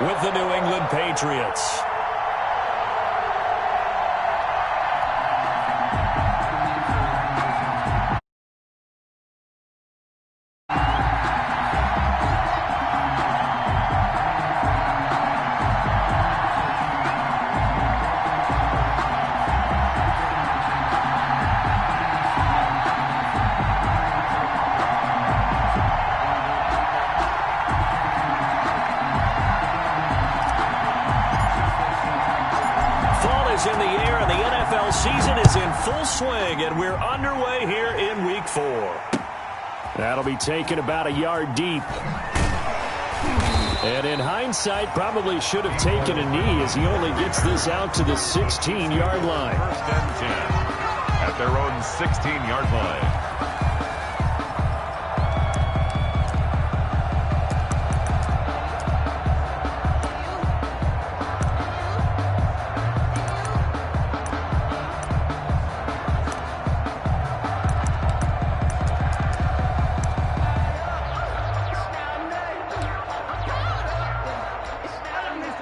with the New England Patriots. In the air, and the NFL season is in full swing, and we're underway here in Week 4. That'll be taken about a yard deep. And in hindsight, probably should have taken a knee as he only gets this out to the 16-yard line. First and 10 at their own 16-yard line.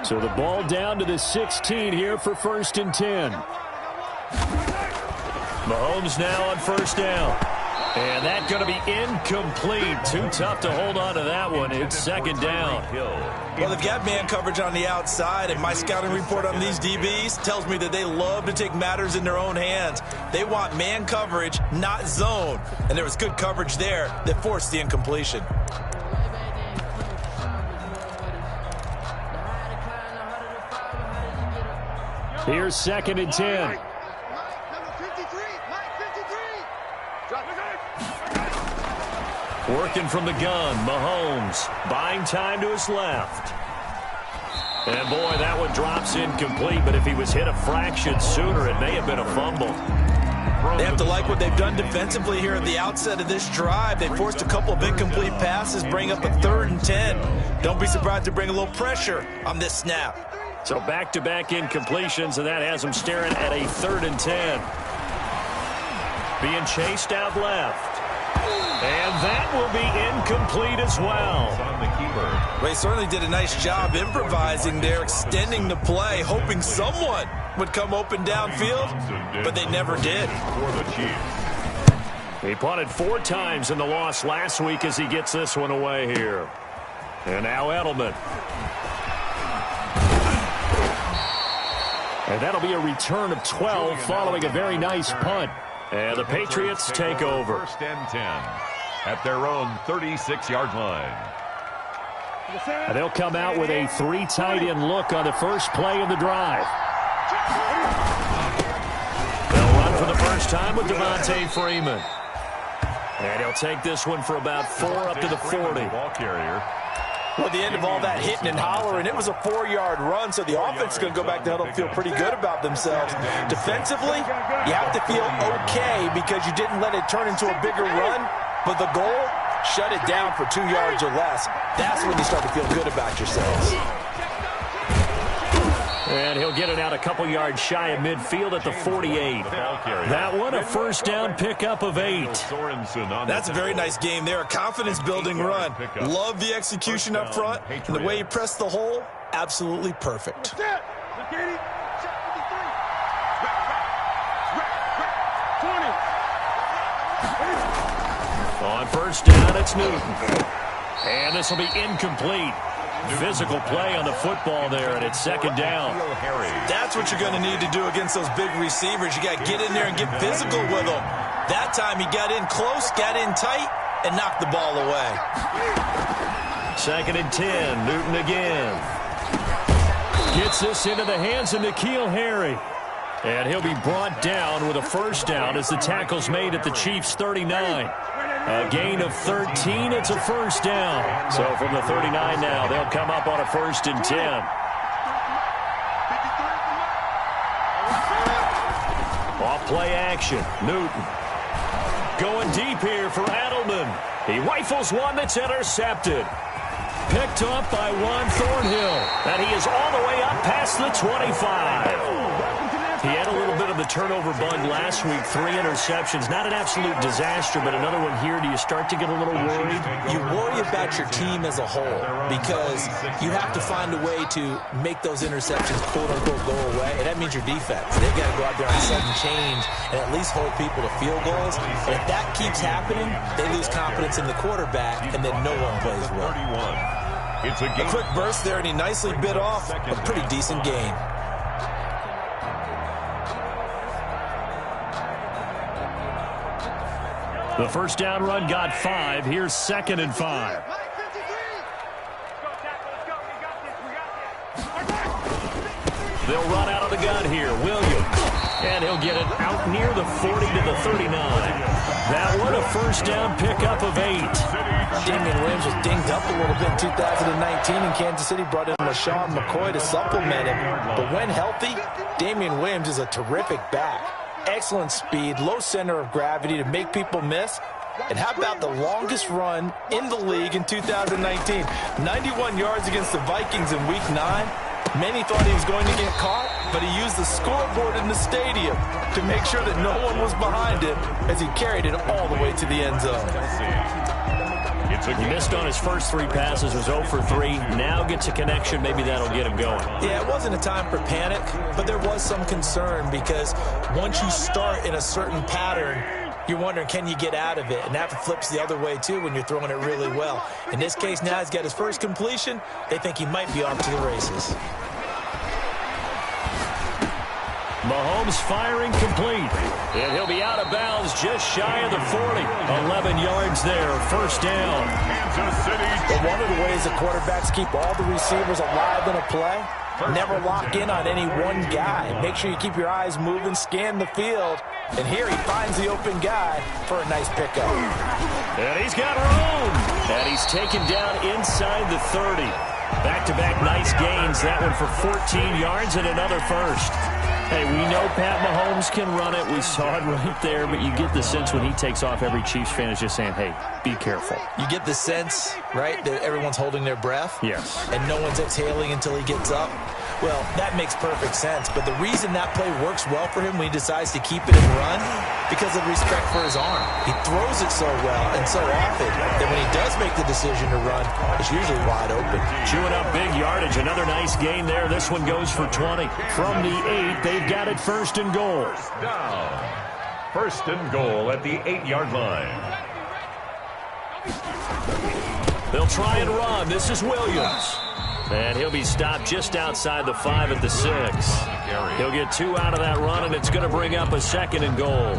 So the ball down to the 16 here for first and 10. Mahomes now on first down. And that's going to be incomplete. Too tough to hold on to that one. It's second down. Well, they've got man coverage on the outside, and my scouting report on these DBs tells me that they love to take matters in their own hands. They want man coverage, not zone. And there was good coverage there that forced the incompletion. Here's second and 10. Working from the gun, Mahomes buying time to his left. And boy, that one drops incomplete, but if he was hit a fraction sooner, it may have been a fumble. They have to like what they've done defensively here at the outset of this drive. They forced a couple of incomplete passes, bring up a 3rd and 10. Don't be surprised to bring a little pressure on this snap. So back-to-back incompletions, and that has them staring at a 3rd and 10. Being chased out left. And that will be incomplete as well. Well, he certainly did a nice job improvising there, extending the play, hoping someone would come open downfield, but they never did. He punted 4 times in the loss last week as he gets this one away here. And now Edelman. And that'll be a return of 12 following a very nice punt. And the Patriots take over. First and 10 at their own 36-yard line. And they'll come out with a 3 tight end look on the first play of the drive. They'll run for the first time with Devontae Freeman. And he'll take this one for about 4 up to the 40. Ball carrier. Well, at the end of all that hitting and hollering, it was a 4-yard run, so the offense is going to go back to huddle and feel pretty good about themselves. Defensively, you have to feel okay because you didn't let it turn into a bigger run, but the goal, shut it down for 2 yards or less. That's when you start to feel good about yourselves. And he'll get it out a couple yards shy of midfield at the 48. That one, a first down pickup of 8. That's a very nice game there, a confidence-building run. Love the execution up front, and the way he pressed the hole, absolutely perfect. On first down, it's Newton. And this will be incomplete. Physical play on the football there, and it's second down. That's what you're going to need to do against those big receivers. You got to get in there and get physical with them. That time he got in close, got in tight, and knocked the ball away. Second and 10, Newton again. Gets this into the hands of N'Keal Harry. And he'll be brought down with a first down as the tackle's made at the Chiefs' 39. A gain of 13, it's a first down. So from the 39 now, they'll come up on a first and 10. Off play action, Newton. Going deep here for Edelman. He rifles one that's intercepted. Picked up by Juan Thornhill. And he is all the way up past the 25. He had a little bit of the the turnover bug last week, 3 interceptions. Not an absolute disaster, but another one here. Do you start to get a little worried? You worry about your team as a whole because you have to find a way to make those interceptions, quote-unquote, go away, and that means your defense. They've got to go out there on sudden change and at least hold people to field goals. And if that keeps happening, they lose confidence in the quarterback, and then no one plays well. It's a quick burst there, and he nicely bit off a pretty decent gain. The first down run got 5. Here's 2nd and 5. They'll run out of the gun here. Williams. And he'll get it out near the 40 to the 39. That one a first down pickup of 8. Damian Williams was dinged up a little bit in 2019, and Kansas City brought in LaShawn McCoy to supplement him. But when healthy, Damian Williams is a terrific back. Excellent speed, low center of gravity to make people miss. And how about the longest run in the league in 2019? 91 yards against the Vikings in Week 9. Many thought he was going to get caught, but he used the scoreboard in the stadium to make sure that no one was behind him as he carried it all the way to the end zone. He missed on his first 3 passes, was 0 for 3. Now gets a connection. Maybe that'll get him going. Yeah, it wasn't a time for panic, but there was some concern because once you start in a certain pattern, you're wondering, can you get out of it? And that flips the other way, too, when you're throwing it really well. In this case, now he's got his first completion. They think he might be off to the races. Mahomes firing complete. And he'll be out of bounds just shy of the 40. 11 yards there, first down. But one of the ways the quarterbacks keep all the receivers alive in a play, never lock in on any one guy. Make sure you keep your eyes moving, scan the field. And here he finds the open guy for a nice pickup. And he's got room. And he's taken down inside the 30. Back-to-back nice gains. That one for 14 yards and another first. Hey, we know Pat Mahomes can run it. We saw it right there, but you get the sense when he takes off, every Chiefs fan is just saying, hey, be careful. You get the sense, right, that everyone's holding their breath? Yes. And no one's exhaling until he gets up? Well, that makes perfect sense. But the reason that play works well for him when he decides to keep it and run, because of respect for his arm. He throws it so well and so often that when he does make the decision to run, it's usually wide open. Chewing up big yardage. Another nice gain there. This one goes for 20. From the 8, they've got it first and goal. Down. First and goal at the 8-yard line. They'll try and run. This is Williams. And he'll be stopped just outside the 5 at the 6. He'll get 2 out of that run, and it's going to bring up a 2nd and goal.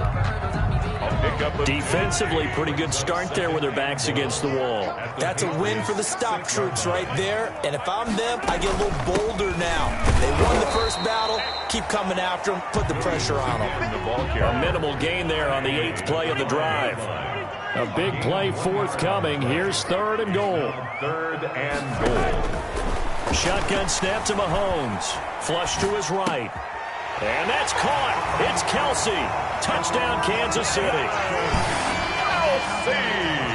Defensively, pretty good start there with their backs against the wall. That's a win for the stop troops right there. And if I'm them, I get a little bolder now. They won the first battle. Keep coming after them. Put the pressure on them. A minimal gain there on the 8th play of the drive. A big play forthcoming. Here's 3rd and goal. 3rd and goal. Shotgun snap to Mahomes. Flush to his right. And that's caught. It's Kelsey. Touchdown, Kansas City.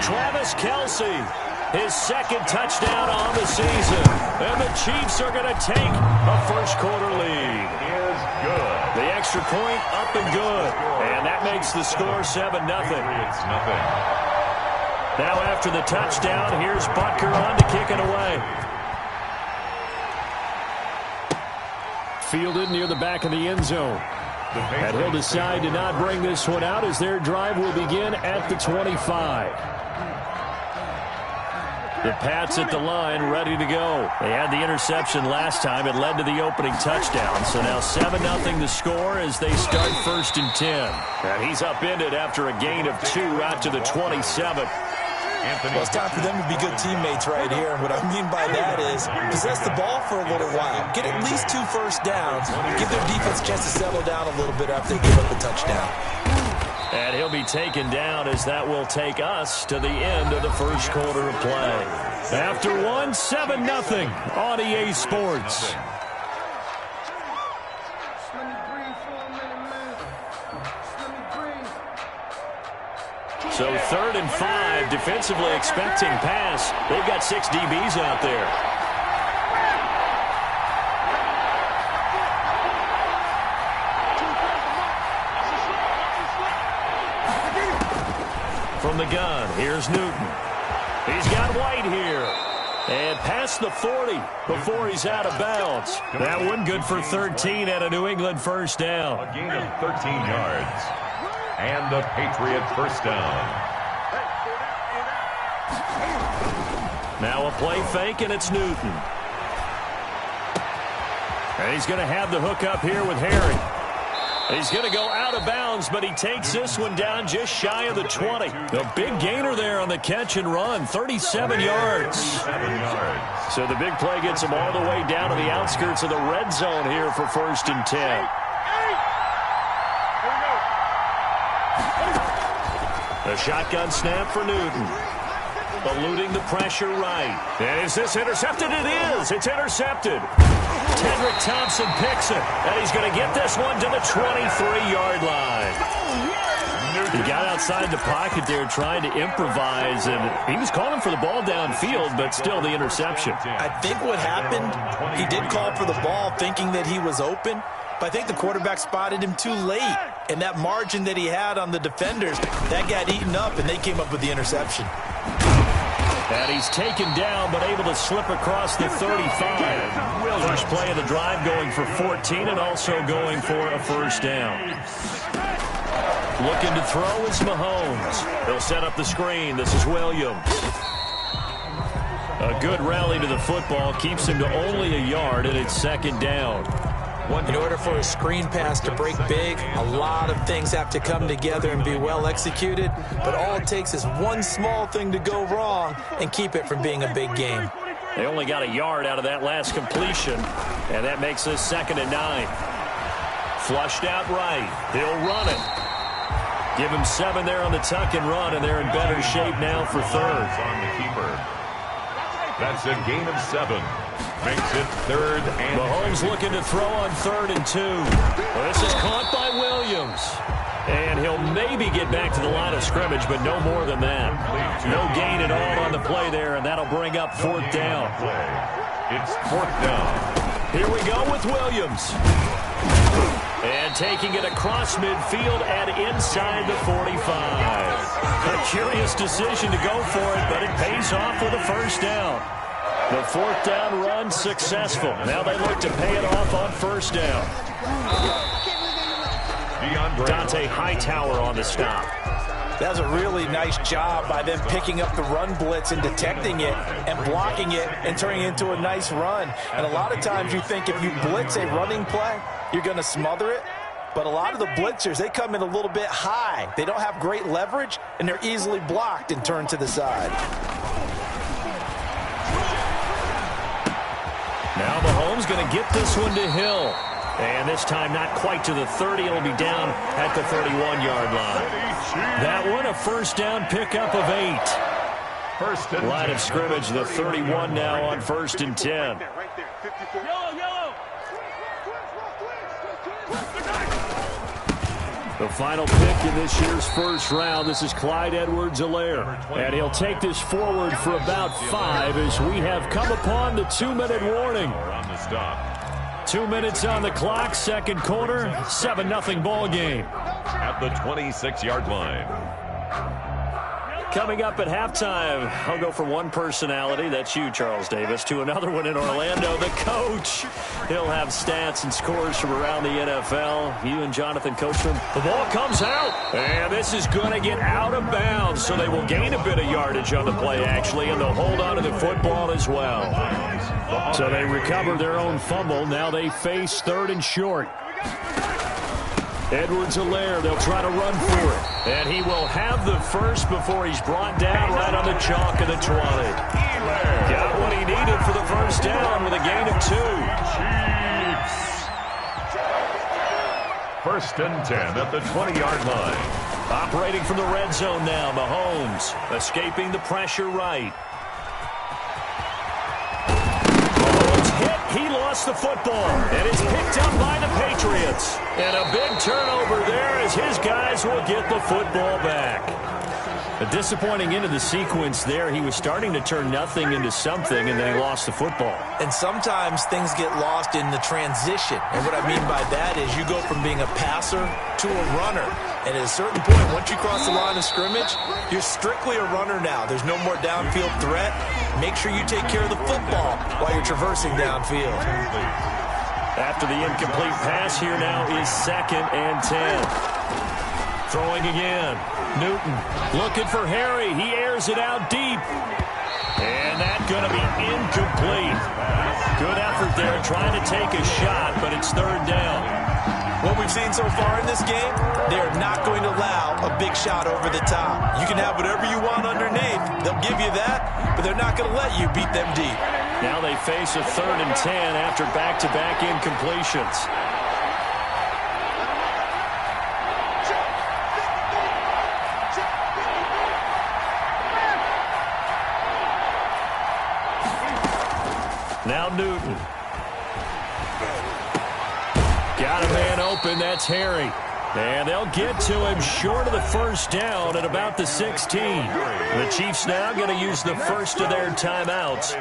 Travis Kelsey. His 2nd touchdown on the season. And the Chiefs are going to take a first-quarter lead. Is good. The extra point up and good. And that makes the score 7-0. It's nothing. Now after the touchdown, here's Butker on to kick it away. Fielded near the back of the end zone. And he'll decide to not bring this one out as their drive will begin at the 25. The Pats at the line, ready to go. They had the interception last time. It led to the opening touchdown. So now 7-0 the score as they start 1st and 10. And he's upended after a gain of 2 out to the 27. Well, it's time for them to be good teammates right here. And what I mean by that is possess the ball for a little while. Get at least 2 first downs. Give their defense a chance to settle down a little bit after they give up a touchdown. And he'll be taken down as that will take us to the end of the first quarter of play. After 1, 7-0 on EA Sports. So 3rd and 5, defensively expecting pass. They've got 6 DBs out there. From the gun, here's Newton. He's got White here. And past the 40 before he's out of bounds. That one good for 13 at a New England first down. A gain of 13 yards. And the Patriot first down. Now a play fake, and it's Newton. And he's going to have the hook up here with Harry. He's going to go out of bounds, but he takes this one down just shy of the 20. The big gainer there on the catch and run, 37 yards. So the big play gets him all the way down to the outskirts of the red zone here for 1st and 10. The shotgun snap for Newton. Eluding the pressure right. And is this intercepted? It is. It's intercepted. Tedrick Thompson picks it. And he's going to get this one to the 23-yard line. He got outside the pocket there trying to improvise, and he was calling for the ball downfield, but still the interception. I think what happened, he did call for the ball thinking that he was open, but I think the quarterback spotted him too late. And that margin that he had on the defenders, that got eaten up, and they came up with the interception. And he's taken down, but able to slip across the 35. First play of the drive going for 14 and also going for a first down. Looking to throw is Mahomes. He'll set up the screen. This is Williams. A good rally to the football keeps him to only a yard, and it's 2nd down. In order for a screen pass to break big, a lot of things have to come together and be well executed. But all it takes is one small thing to go wrong and keep it from being a big game. They only got a yard out of that last completion, and that makes this 2nd and 9. Flushed out right. He'll run it. Give him 7 there on the tuck and run, and they're in better shape now for 3rd. On the keeper. That's a gain of 7. Makes it 3rd and Mahomes looking to throw on 3rd and 2. Well, this is caught by Williams. And he'll maybe get back to the line of scrimmage, but no more than that. No gain at all on the play there, and that'll bring up 4th down. It's 4th down. Here we go with Williams. And taking it across midfield and inside the 45. A curious decision to go for it, but it pays off with a first down. The 4th down run successful. Now they look to pay it off on 1st down. Dante Hightower on the stop. That was a really nice job by them picking up the run blitz and detecting it and blocking it and turning it into a nice run. And a lot of times you think if you blitz a running play, you're going to smother it. But a lot of the blitzers, they come in a little bit high. They don't have great leverage, and they're easily blocked and turned to the side. Now Mahomes going to get this one to Hill. And this time not quite to the 30. It'll be down at the 31-yard line. That one a first down pickup of 8. Line of scrimmage, the 31 now on 1st and 10. The final pick in this year's first round. This is Clyde Edwards-Helaire. And he'll take this forward for about 5 as we have come upon the 2-minute warning. 2 minutes on the clock, 2nd quarter, 7-0 ball game. At the 26-yard line. Coming up at halftime, I'll go from one personality, that's you, Charles Davis, to another one in Orlando, the coach. He'll have stats and scores from around the NFL. You and Jonathan Coachman. The ball comes out, and this is going to get out of bounds, so they will gain a bit of yardage on the play, actually, and they'll hold on to the football as well. So they recover their own fumble. Now they face 3rd and short. Edwards-Helaire, they'll try to run for it. And he will have the first before he's brought down right on the chalk of the 20. Got what he needed for the first down with a gain of 2. 1st and 10 at the 20-yard line. Operating from the red zone now, Mahomes escaping the pressure right. He lost the football, and it's picked up by the Patriots. And a big turnover there as his guys will get the football back. A disappointing end of the sequence there. He was starting to turn nothing into something, and then he lost the football. And sometimes things get lost in the transition. And what I mean by that is you go from being a passer to a runner. And at a certain point, once you cross the line of scrimmage, you're strictly a runner now. There's no more downfield threat. Make sure you take care of the football while you're traversing downfield. After the incomplete pass, here now is 2nd and 10. Throwing again. Newton looking for Harry. He airs it out deep. And that's going to be incomplete. Good effort there trying to take a shot, but it's 3rd down. What we've seen so far in this game, they're not going to allow a big shot over the top. You can have whatever you want underneath. They'll give you that, but they're not going to let you beat them deep. Now they face a 3rd and 10 after back-to-back incompletions. Now Newton. Got a man open. That's Harry. And they'll get to him short of the 1st down at about the 16. The Chiefs now going to use the first of their timeouts.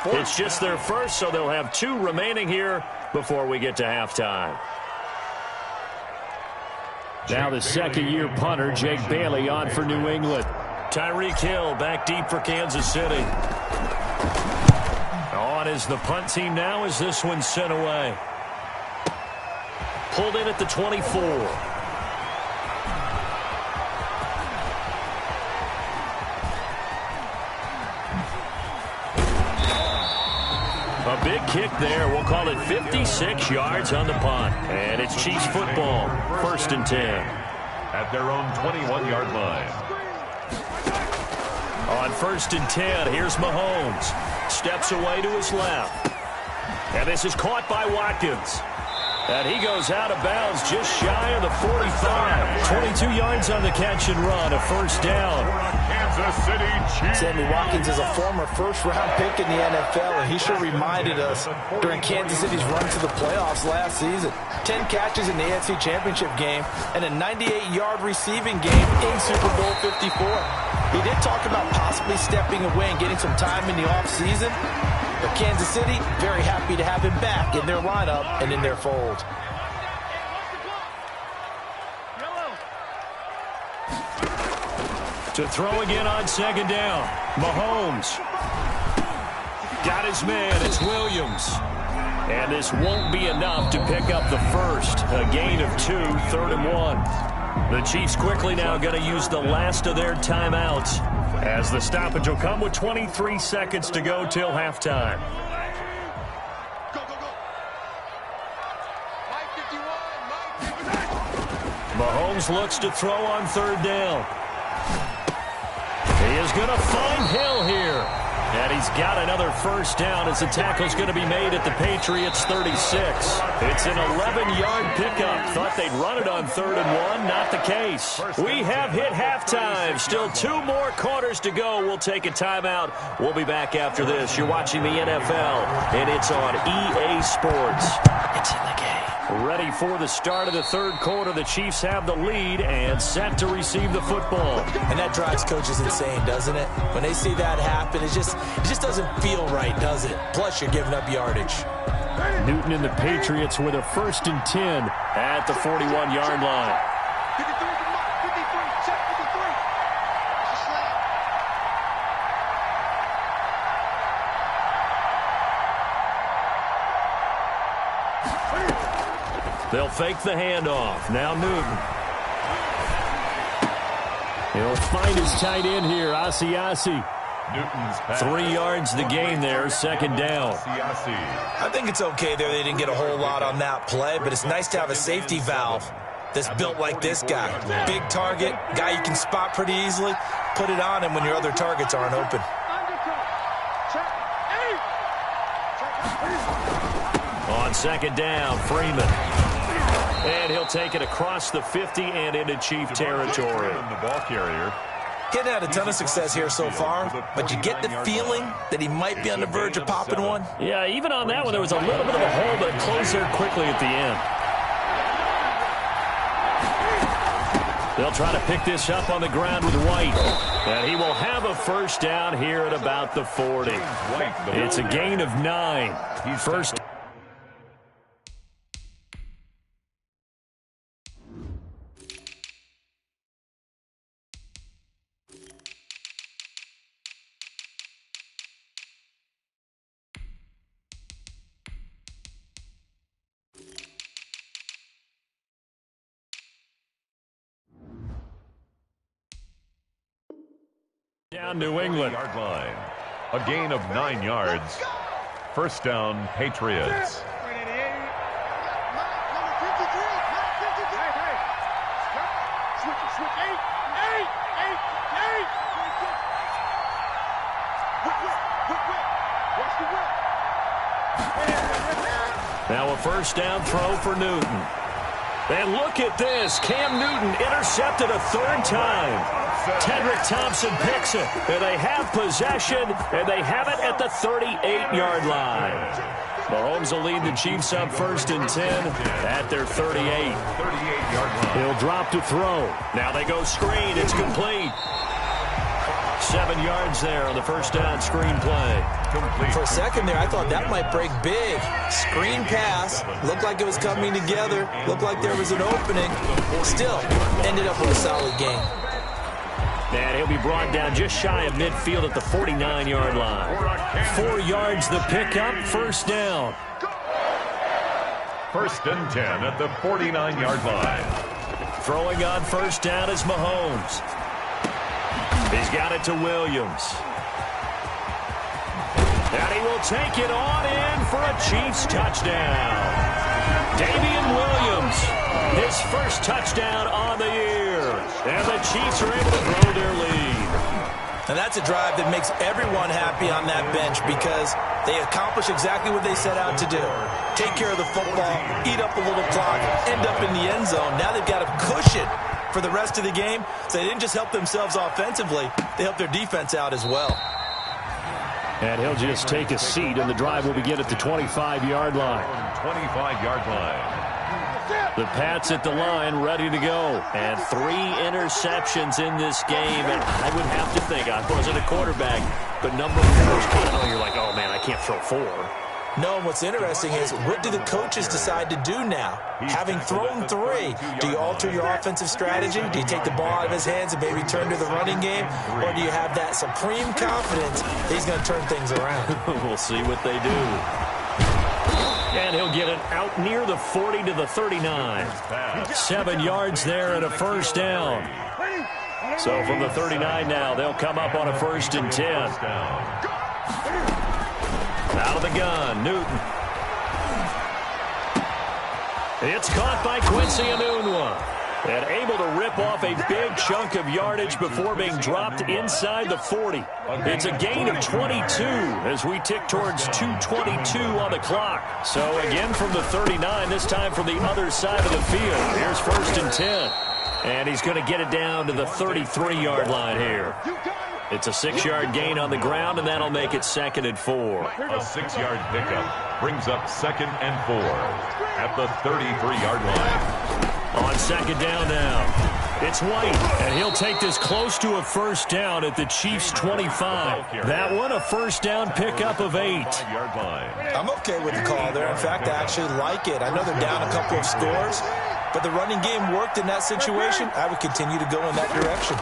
It's just their first, so they'll have 2 remaining here before we get to halftime. Now the 2nd-year punter, Jake Bailey, on for New England. Tyreek Hill back deep for Kansas City. On is the punt team now as this one's sent away. Pulled in at the 24. A big kick there. We'll call it 56 yards on the punt. And it's Chiefs football. 1st and 10. At their own 21-yard line. On 1st and 10, here's Mahomes. Steps away to his left. And this is caught by Watkins. And he goes out of bounds just shy of the 45. 22 yards on the catch and run, a 1st down. Kansas City Chiefs. Sammy Watkins is a former 1st-round pick in the NFL, and he sure reminded us during Kansas City's run to the playoffs last season. 10 catches in the AFC Championship game and a 98-yard receiving game in Super Bowl 54. He did talk about possibly stepping away and getting some time in the offseason. But Kansas City, very happy to have him back in their lineup and in their fold. To throw again on 2nd down. Mahomes. Got his man. It's Williams. And this won't be enough to pick up the first. A gain of 2, 3rd and 1. The Chiefs quickly now going to use the last of their timeouts, as the stoppage will come with 23 seconds to go till halftime. Mahomes looks to throw on 3rd down. He is going to find Hill here. And he's got another 1st down as the tackle's going to be made at the Patriots 36. It's an 11-yard pickup. Thought they'd run it on 3rd and 1. Not the case. We have hit halftime. Still 2 more quarters to go. We'll take a timeout. We'll be back after this. You're watching the NFL, and it's on EA Sports. It's in the game. Ready for the start of the 3rd quarter. The Chiefs have the lead and set to receive the football. And that drives coaches insane, doesn't it? When they see that happen, it just doesn't feel right, does it? Plus, you're giving up yardage. Newton and the Patriots with a 1st and 10 at the 41-yard line. They'll fake the handoff. Now Newton. He'll find his tight end here, Asiasi. 3 yards the gain there, 2nd down. I think it's okay there. They didn't get a whole lot on that play, but it's nice to have a safety valve that's built like this guy. Big target, guy you can spot pretty easily. Put it on him when your other targets aren't open. On 2nd down, Freeman. And he'll take it across the 50 and into Chief territory. The ball carrier. He hasn't had a ton of success here so far, but you get the feeling that he might be on the verge of popping one. Yeah, even on that one, there was a little bit of a hole, but it closed there quickly at the end. They'll try to pick this up on the ground with White. And he will have a first down here at about the 40. It's a gain of 9. First. Down New England. Yard line. A gain of 9 yards. First down, Patriots. Now a first down throw for Newton. And look at this. Cam Newton intercepted a 3rd time. Tedrick Thompson picks it. And they have possession, and they have it at the 38-yard line. Mahomes will lead the Chiefs up 1st and 10 at their 38. 38-yard line. He'll drop to throw. Now they go screen. It's complete. 7 yards there on the first down screen play. Complete. For a second there, I thought that might break big. Screen pass. Looked like it was coming together. Looked like there was an opening. Still, ended up with a solid game. And he'll be brought down just shy of midfield at the 49-yard line. 4 yards the pickup, first down. 1st and 10 at the 49-yard line. Throwing on first down is Mahomes. He's got it to Williams. And he will take it on in for a Chiefs touchdown. Damian Williams, his first touchdown on the year. And the Chiefs are able to grow their lead. And that's a drive that makes everyone happy on that bench because they accomplish exactly what they set out to do. Take care of the football, eat up a little clock, end up in the end zone. Now they've got a cushion for the rest of the game. So they didn't just help themselves offensively, they helped their defense out as well. And he'll just take a seat, and the drive will begin at the 25-yard line. 25-yard line. The Pats at the line, ready to go. And 3 interceptions in this game. And I would have to think, I wasn't a quarterback, but number 4 is kind of, you're like, oh, man, I can't throw 4. No, and what's interesting is, what do the coaches decide to do now? Having thrown 3, do you alter your offensive strategy? Do you take the ball out of his hands and maybe turn to the running game? Or do you have that supreme confidence that he's going to turn things around? We'll see what they do. And he'll get it out near the 40 to the 39. 7 yards there and a first down. So from the 39 now, they'll come up on a 1st and 10. Out of the gun, Newton. It's caught by Quincy Enunwa. And able to rip off a big chunk of yardage before being dropped inside the 40. It's a gain of 22 as we tick towards 2:22 on the clock. So again from the 39, this time from the other side of the field. Here's 1st and 10. And he's going to get it down to the 33-yard line here. It's a 6-yard gain on the ground, and that'll make it 2nd and 4. A 6-yard pickup brings up 2nd and 4 at the 33-yard line. On 2nd down now, it's White, and he'll take this close to a first down at the Chiefs' 25. That one, a first down pickup of 8. I'm okay with the call there. In fact, I actually like it. I know they're down a couple of scores, but the running game worked in that situation. I would continue to go in that direction.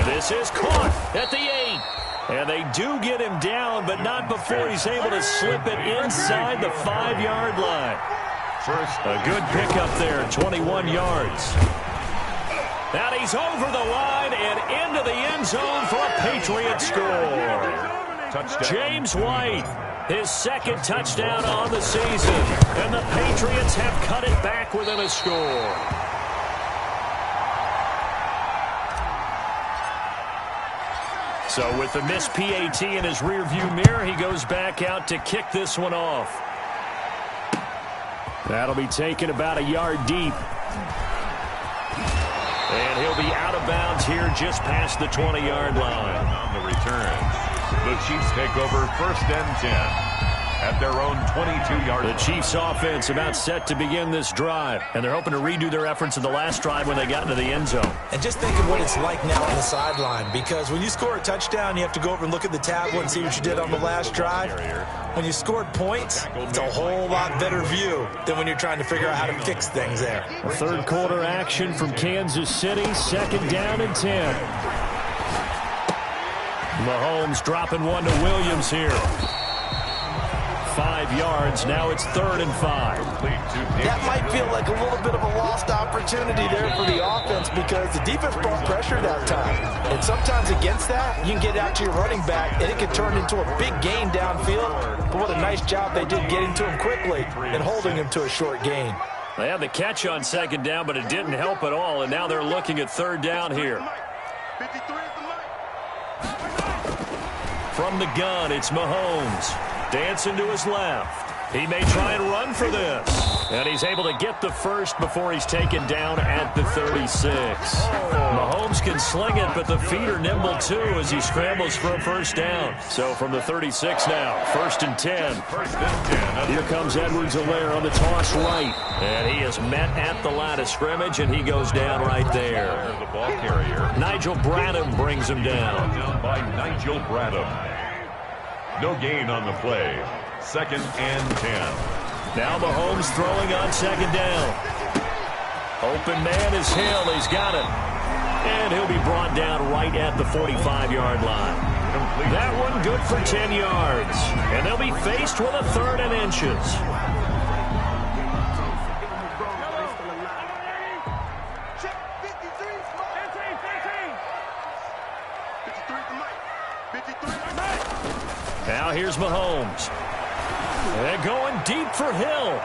This is caught at the 8. And they do get him down, but not before he's able to slip it inside the 5-yard line. A good pickup there, 21 yards. And he's over the line and into the end zone for a Patriot score. Touchdown. James White, his 2nd touchdown on the season. And the Patriots have cut it back within a score. So with the missed PAT in his rearview mirror, he goes back out to kick this one off. That'll be taken about a yard deep. And he'll be out of bounds here just past the 20-yard line. On the return, the Chiefs take over 1st and 10 at their own 22-yard line. The Chiefs offense about set to begin this drive, and they're hoping to redo their efforts in the last drive when they got into the end zone. And just think of what it's like now on the sideline, because when you score a touchdown, you have to go over and look at the tablet and see what you did on the last drive. When you scored points, it's a whole lot better view than when you're trying to figure out how to fix things there. A third quarter action from Kansas City, second down and 10. Mahomes dropping one to Williams here. 5 yards. Now it's 3rd and 5. That might feel like a little bit of a lost opportunity there for the offense because the defense brought pressure that time. And sometimes against that, you can get out to your running back, and it can turn into a big gain downfield. But what a nice job they did getting to him quickly and holding him to a short gain. They had the catch on second down, but it didn't help at all, and now they're looking at 3rd down here. From the gun, it's Mahomes. Dancing to his left. He may try and run for this. And he's able to get the first before he's taken down at the 36. Mahomes can sling it, but the feet are nimble too as he scrambles for a first down. So from the 36 now, 1st and 10. Here comes Edwards-Helaire on the toss right. And he is met at the line of scrimmage, and he goes down right there. The ball carrier. Nigel Bradham brings him down. Down by Nigel Bradham. No gain on the play. 2nd and 10. Now Mahomes throwing on second down. Open man is Hill. He's got it. And he'll be brought down right at the 45-yard line. That one good for 10 yards. And they'll be faced with a 3rd and inches. Now here's Mahomes. They're going deep for Hill.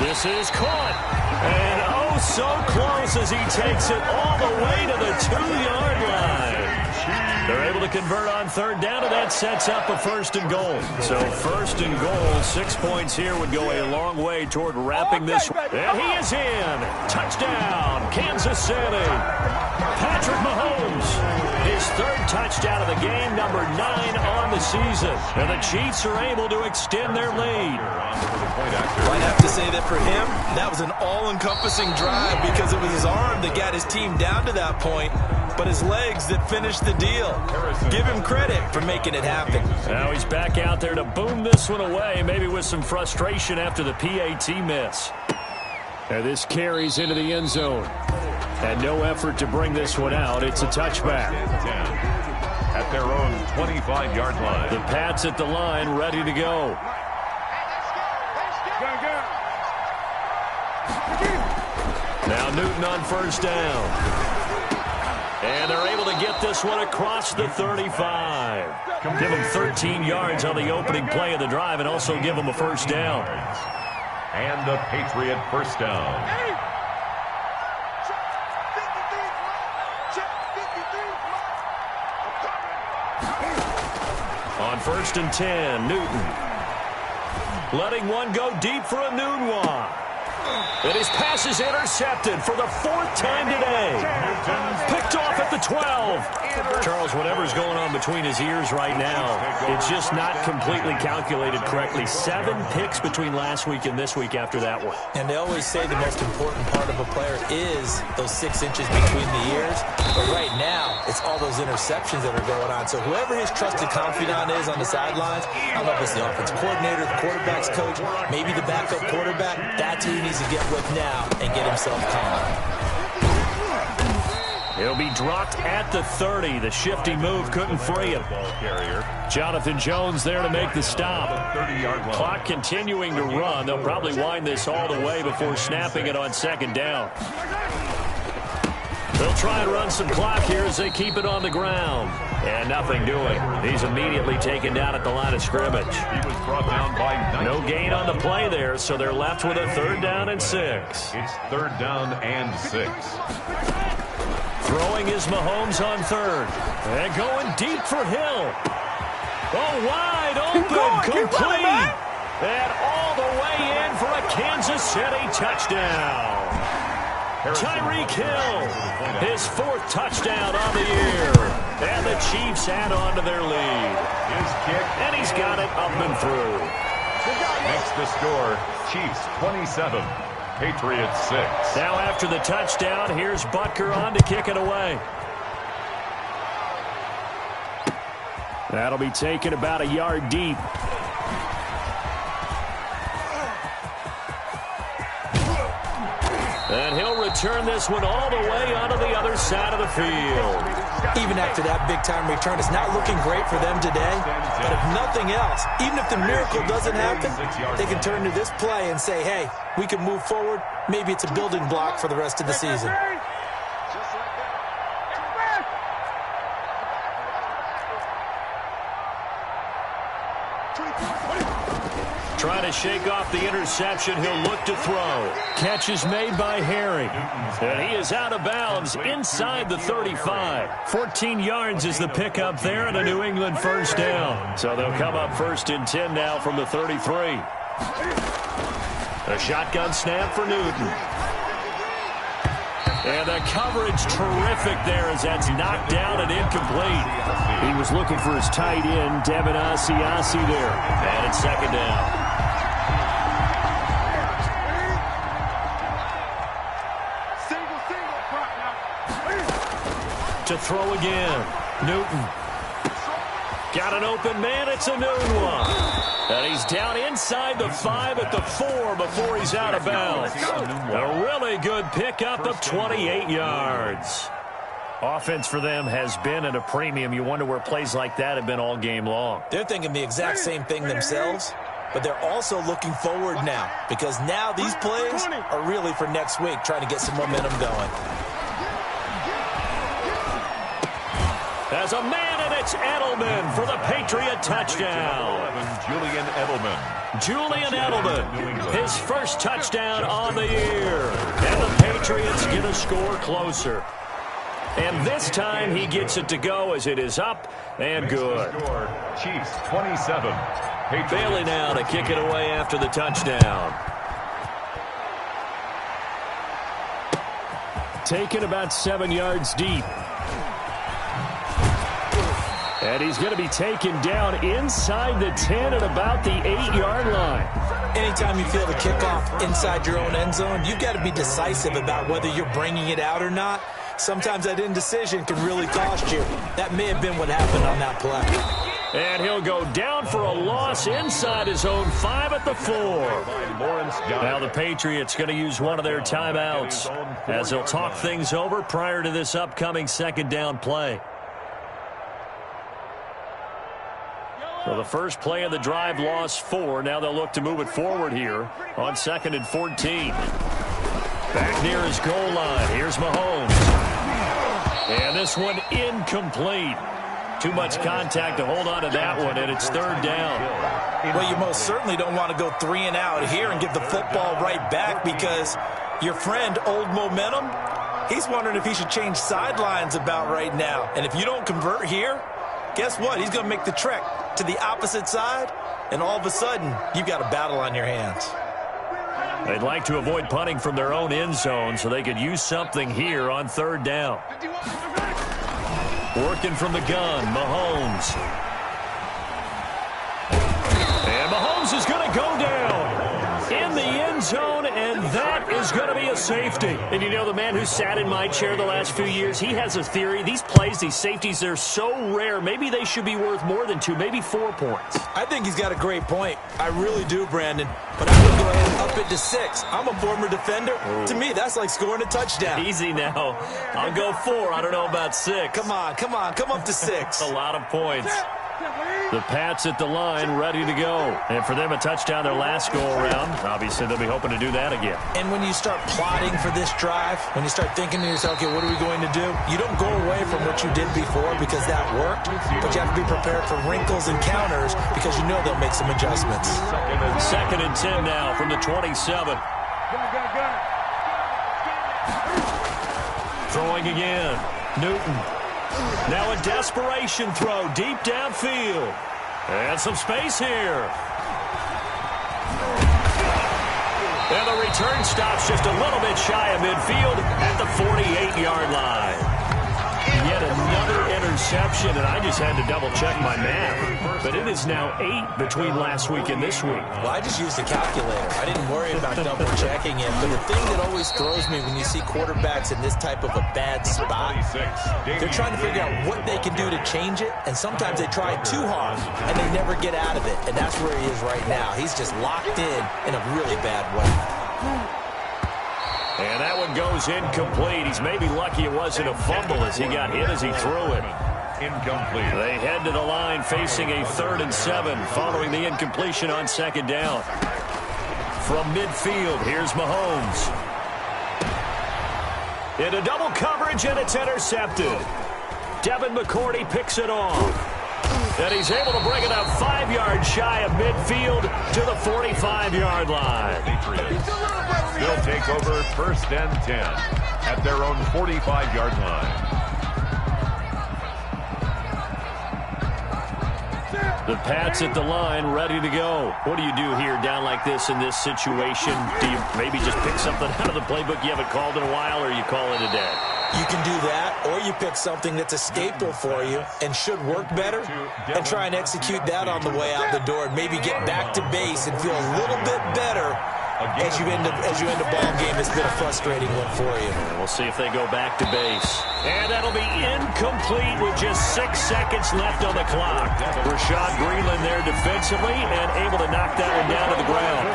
This is caught. And oh, so close as he takes it all the way to the 2-yard line. They're able to convert on 3rd down, and that sets up a 1st and goal. So 1st and goal, 6 points here would go a long way toward wrapping this. And he is in. Touchdown, Kansas City. Patrick Mahomes, his 3rd touchdown of the game, number 9 on the season. And the Chiefs are able to extend their lead. I'd have to say that for him, that was an all-encompassing drive because it was his arm that got his team down to that point, but his legs that finished the deal. Give him credit for making it happen. Now he's back out there to boom this one away, maybe with some frustration after the PAT miss. And this carries into the end zone. And no effort to bring this one out. It's a touchback. At their own 25-yard line. The Pats at the line, ready to go. Now Newton on 1st down. And they're able to get this one across the 35. Give them 13 yards on the opening play of the drive and also give them a 1st down. And the Patriot 1st down. On 1st and 10, Newton. Letting one go deep for a Nunwa. And his pass is intercepted for the 4th time today. Picked off at the 12. Charles, whatever's going on between his ears right now, it's just not completely calculated correctly. 7 picks between last week and this week after that one. And they always say the most important part of a player is those 6 inches between the ears. But right now, it's all those interceptions that are going on. So whoever his trusted confidant is on the sidelines, I don't know if it's the offensive coordinator, the quarterback's coach, maybe the backup quarterback, that's who he needs to get with now and get himself calm. He'll be dropped at the 30. The shifty move couldn't free him. Jonathan Jones there to make the stop. Clock continuing to run. They'll probably wind this all the way before snapping it on 2nd down. They'll try and run some clock here as they keep it on the ground. And nothing doing. He's immediately taken down at the line of scrimmage. He was brought down by no gain on the play there, so they're left with a 3rd down and 6. It's 3rd down and 6. Throwing is Mahomes on 3rd. And going deep for Hill. Oh, wide open, complete. And all the way in for a Kansas City touchdown. Tyreek Hill, his 4th touchdown on the year. And the Chiefs add on to their lead. His kick. And he's He's got it up and through. Makes the score Chiefs 27, Patriots 6. Now after the touchdown, here's Butker on to kick it away. That'll be taken about a yard deep. And he'll return this one all the way onto the other side of the field. Even after that big-time return, it's not looking great for them today. But if nothing else, even if the miracle doesn't happen, they can turn to this play and say, hey, we can move forward. Maybe it's a building block for the rest of the season. Trying to shake off the interception, he'll look to throw. Catch is made by Harry. And he is out of bounds inside the 35. 14 yards is the pickup there and a New England first down. So they'll come up 1st and 10 now from the 33. A shotgun snap for Newton. And the coverage terrific there as that's knocked down and incomplete. He was looking for his tight end, Devin Asiasi there. And it's 2nd down. To throw again. Newton. Got an open man. It's a new one. And he's down inside the 5 at the 4 before he's out of bounds. A really good pickup of 28 yards. Offense for them has been at a premium. You wonder where plays like that have been all game long. They're thinking the exact same thing themselves, but they're also looking forward now because now these plays are really for next week, trying to get some momentum going. As a man, and it's Edelman for the Patriot touchdown. Julian Edelman, his first touchdown on the year. And the Patriots get a score closer. And this time he gets it to go as it is up and good. Chiefs 27. Bailey now to kick it away after the touchdown. Taken about 7 yards deep. And he's going to be taken down inside the 10 at about the 8-yard line. Anytime you feel the kickoff inside your own end zone, you've got to be decisive about whether you're bringing it out or not. Sometimes that indecision can really cost you. That may have been what happened on that play. And he'll go down for a loss inside his own 5 at the 4. Now the Patriots going to use one of their timeouts as they'll talk things over prior to this upcoming 2nd down play. So the first play of the drive lost 4. Now they'll look to move it forward here on 2nd and 14. Back near his goal line. Here's Mahomes. And this one incomplete. Too much contact to hold on to that one, and it's 3rd down. Well, you most certainly don't want to go 3 and out here and give the football right back because your friend, Old Momentum, he's wondering if he should change sidelines about right now. And if you don't convert here, guess what? He's going to make the trek to the opposite side, and all of a sudden, you've got a battle on your hands. They'd like to avoid punting from their own end zone so they could use something here on 3rd down. Working from the gun, Mahomes. And Mahomes is going to go down in the end zone, and that is going to be a safety. And you know, the man who sat in my chair the last few years, he has a theory. These plays, these safeties, they're so rare. Maybe they should be worth more than 2, maybe 4 points. I think he's got a great point. I really do, Brandon. But I would go ahead and up it to 6. I'm a former defender. Ooh. To me, that's like scoring a touchdown. Easy now. I'll go 4. I don't know about 6. Come on. Come up to 6. A lot of points. The Pats at the line, ready to go. And for them, a touchdown their last go-around. Obviously, they'll be hoping to do that again. And when you start plotting for this drive, when you start thinking to yourself, okay, what are we going to do? You don't go away from what you did before because that worked, but you have to be prepared for wrinkles and counters because you know they'll make some adjustments. 2nd and 10 now from the 27. Throwing again. Newton. Now a desperation throw deep downfield. And some space here. And the return stops just a little bit shy of midfield at the 48-yard line. Yet another interception, and I just had to double-check my math. But it is now 8 between last week and this week. Well, I just used the calculator. I didn't worry about double-checking it. But the thing that always throws me when you see quarterbacks in this type of a bad spot, they're trying to figure out what they can do to change it, and sometimes they try too hard, and they never get out of it. And that's where he is right now. He's just locked in a really bad way. And that one goes incomplete. He's maybe lucky it wasn't a fumble as he got hit as he threw it. Incomplete. They head to the line facing a 3rd and 7 following the incompletion on 2nd down. From midfield, here's Mahomes. Into double coverage, and it's intercepted. Devin McCourty picks it off. And he's able to bring it up 5 yards shy of midfield to the 45-yard line. They'll take over 1st and 10 at their own 45-yard line. The Pats at the line, ready to go. What do you do here down like this in this situation? Do you maybe just pick something out of the playbook you haven't called in a while, or you call it a day? You can do that, or you pick something that's a staple for you and should work better and try and execute that on the way out the door and maybe get back to base and feel a little bit better as you end a ball game that's been a frustrating one for you. And we'll see if they go back to base. And that'll be incomplete with just 6 seconds left on the clock. Rashad Greenland there defensively and able to knock that one down to the ground.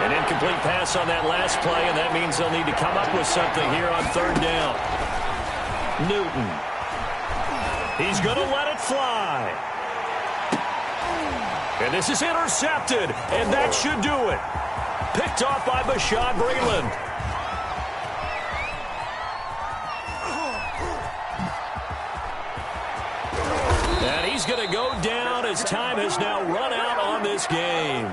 An incomplete pass on that last play, and that means they'll need to come up with something here on 3rd down. Newton. He's going to let it fly. And this is intercepted, and that should do it. Picked off by Rashad Greenland. And he's going to go down as time has now run out on this game.